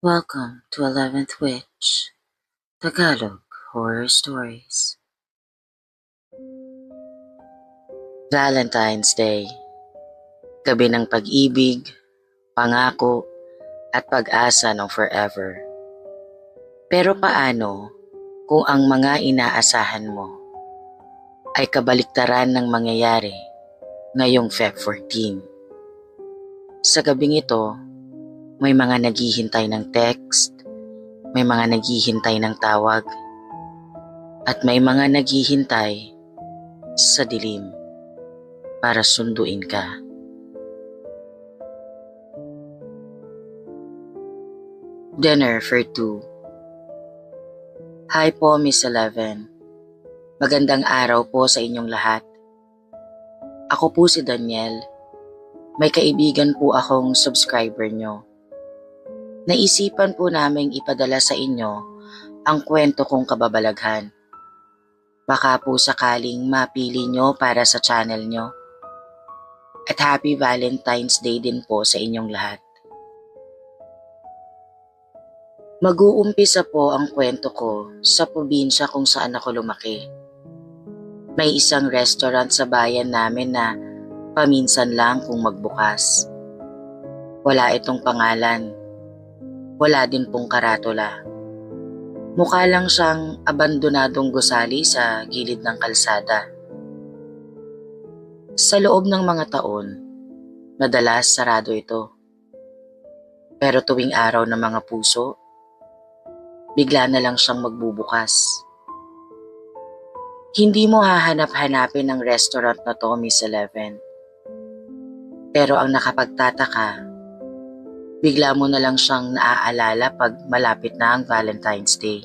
Welcome to 11th Witch, Tagalog Horror Stories. Valentine's Day, gabi ng pag-ibig, pangako, at pag-asa ng forever. Pero paano kung ang mga inaasahan mo ay kabaliktaran ng mangyayari ngayong Feb 14? Sa gabing ito, may mga naghihintay ng text, may mga naghihintay ng tawag, at may mga naghihintay sa dilim para sunduin ka. Dinner for two. Hi po, Miss 11. Magandang araw po sa inyong lahat. Ako po si Daniel. May kaibigan po akong subscriber nyo. Naisipan po naming ipadala sa inyo ang kwento kong kababalaghan. Baka po sakaling mapili nyo para sa channel nyo. At Happy Valentine's Day din po sa inyong lahat. Mag-uumpisa po ang kwento ko sa probinsya kung saan ako lumaki. May isang restaurant sa bayan namin na paminsan lang kung magbukas. Wala itong pangalan. Wala din pong karatula. Mukha lang siyang abandonadong gusali sa gilid ng kalsada. Sa loob ng mga taon, madalas sarado ito. Pero tuwing araw ng mga puso, bigla na lang siyang magbubukas. Hindi mo hahanap-hanapin ang restaurant na to, Miss 11. Pero ang nakapagtataka, bigla mo na lang siyang naaalala pag malapit na ang Valentine's Day.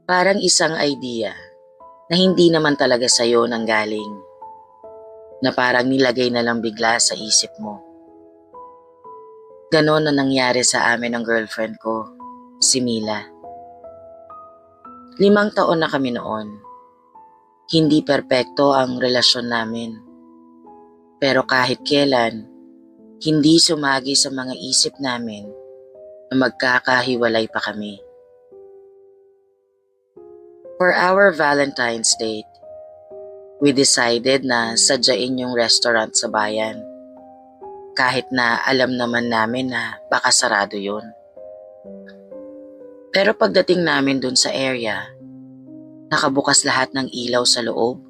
Parang isang idea na hindi naman talaga sa'yo nanggaling, na parang nilagay na lang bigla sa isip mo. Ganon na nangyari sa amin ng girlfriend ko, si Mila. 5 taon na kami noon. Hindi perpekto ang relasyon namin. Pero kahit kailan, hindi sumagi sa mga isip namin na magkakahiwalay pa kami. For our Valentine's date, we decided na sadyain yung restaurant sa bayan. Kahit na alam naman namin na baka sarado yun. Pero pagdating namin dun sa area, nakabukas lahat ng ilaw sa loob